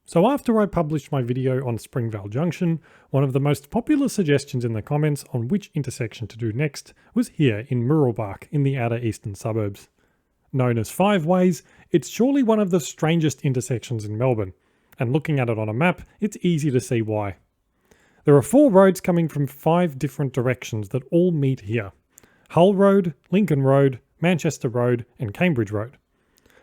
So after I published my video on Springvale Junction, one of the most popular suggestions in the comments on which intersection to do next was here in Mooroolbark in the outer eastern suburbs. Known as Five Ways, it's surely one of the strangest intersections in Melbourne, and looking at it on a map, it's easy to see why. There are 4 roads coming from 5 different directions that all meet here: Hull Road, Lincoln Road, Manchester Road, and Cambridge Road.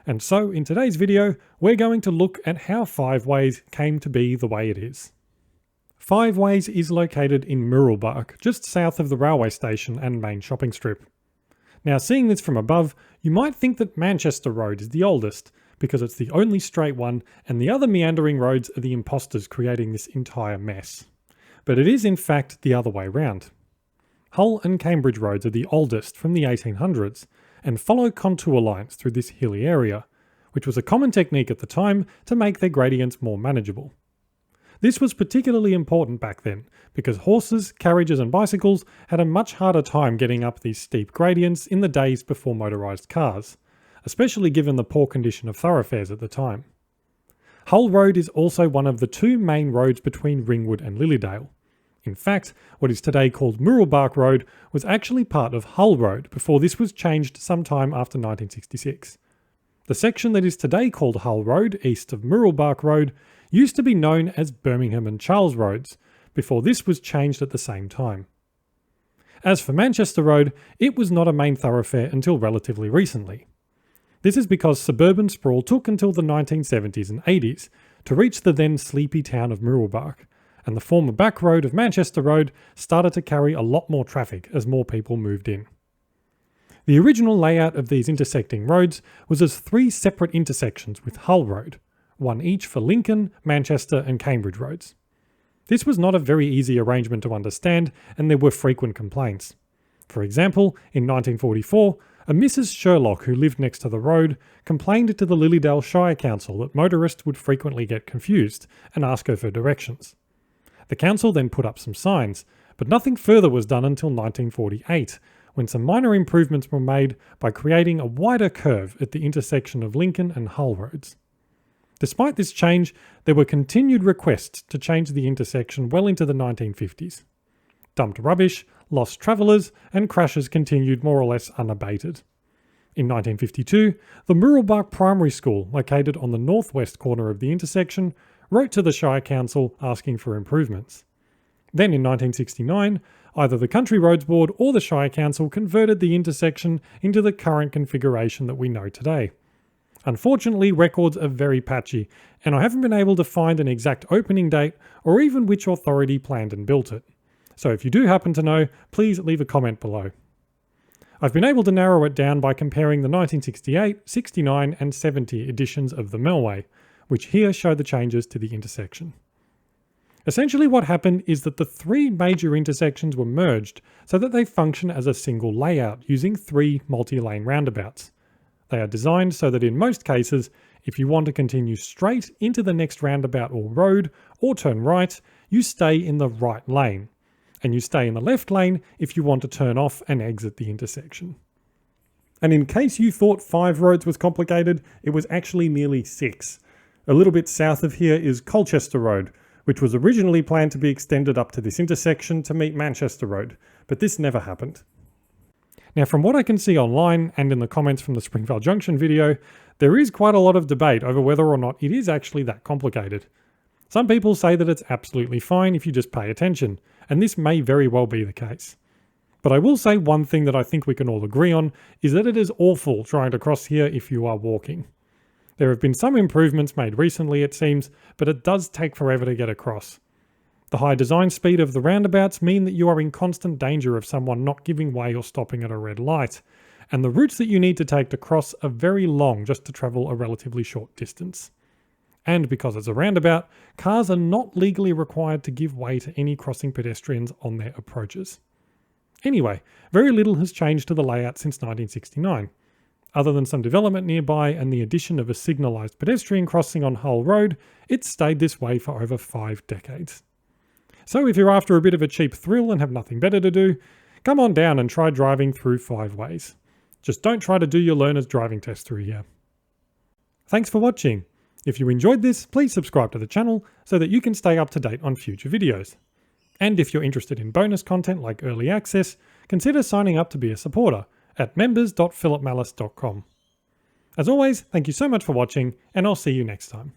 And so in today's video, we're going to look at how Five Ways came to be the way it is. Five Ways is located in Mooroolbark, just south of the railway station and main shopping strip. Now, seeing this from above, you might think that Manchester Road is the oldest, because it's the only straight one and the other meandering roads are the imposters creating this entire mess. But it is in fact the other way round. Hull and Cambridge roads are the oldest, from the 1800s, and follow contour lines through this hilly area, which was a common technique at the time to make their gradients more manageable. This was particularly important back then, because horses, carriages and bicycles had a much harder time getting up these steep gradients in the days before motorised cars, especially given the poor condition of thoroughfares at the time. Hull Road is also one of the 2 main roads between Ringwood and Lilydale. In fact, what is today called Mooroolbark Road was actually part of Hull Road before this was changed sometime after 1966. The section that is today called Hull Road, east of Mooroolbark Road, used to be known as Birmingham and Charles Roads, before this was changed at the same time. As for Manchester Road, it was not a main thoroughfare until relatively recently. This is because suburban sprawl took until the 1970s and 80s to reach the then sleepy town of Mooroolbark, and the former back road of Manchester Road started to carry a lot more traffic as more people moved in. The original layout of these intersecting roads was as 3 separate intersections with Hull Road, one each for Lincoln, Manchester and Cambridge roads. This was not a very easy arrangement to understand, and there were frequent complaints. For example, in 1944, a Mrs. Sherlock who lived next to the road complained to the Lilydale Shire Council that motorists would frequently get confused and ask her for directions. The council then put up some signs, but nothing further was done until 1948, when some minor improvements were made by creating a wider curve at the intersection of Lincoln and Hull roads. Despite this change, there were continued requests to change the intersection well into the 1950s. Dumped rubbish, lost travellers, and crashes continued more or less unabated. In 1952, the Mooroolbark Primary School, located on the northwest corner of the intersection, wrote to the Shire Council asking for improvements. Then in 1969, either the Country Roads Board or the Shire Council converted the intersection into the current configuration that we know today. Unfortunately, records are very patchy, and I haven't been able to find an exact opening date or even which authority planned and built it. So if you do happen to know, please leave a comment below. I've been able to narrow it down by comparing the 1968, 69 and 70 editions of the Melway, which here show the changes to the intersection. Essentially what happened is that the 3 major intersections were merged so that they function as a single layout using 3 multi-lane roundabouts. They are designed so that in most cases, if you want to continue straight into the next roundabout or road, or turn right, you stay in the right lane, and you stay in the left lane if you want to turn off and exit the intersection. And in case you thought 5 roads was complicated, it was actually nearly 6. A little bit south of here is Colchester Road, which was originally planned to be extended up to this intersection to meet Manchester Road, but this never happened. Now, from what I can see online and in the comments from the Springvale Junction video, there is quite a lot of debate over whether or not it is actually that complicated. Some people say that it's absolutely fine if you just pay attention, and this may very well be the case. But I will say one thing that I think we can all agree on is that it is awful trying to cross here if you are walking. There have been some improvements made recently, it seems, but it does take forever to get across. The high design speed of the roundabouts mean that you are in constant danger of someone not giving way or stopping at a red light, and the routes that you need to take to cross are very long just to travel a relatively short distance. And because it's a roundabout, cars are not legally required to give way to any crossing pedestrians on their approaches. Anyway, very little has changed to the layout since 1969. Other than some development nearby and the addition of a signalised pedestrian crossing on Hull Road, it's stayed this way for over 5 decades. So if you're after a bit of a cheap thrill and have nothing better to do, come on down and try driving through Five Ways. Just don't try to do your learner's driving test through here. Thanks for watching. If you enjoyed this, please subscribe to the channel so that you can stay up to date on future videos. And if you're interested in bonus content like early access, consider signing up to be a supporter at members.philipmallis.com. As always, thank you so much for watching, and I'll see you next time.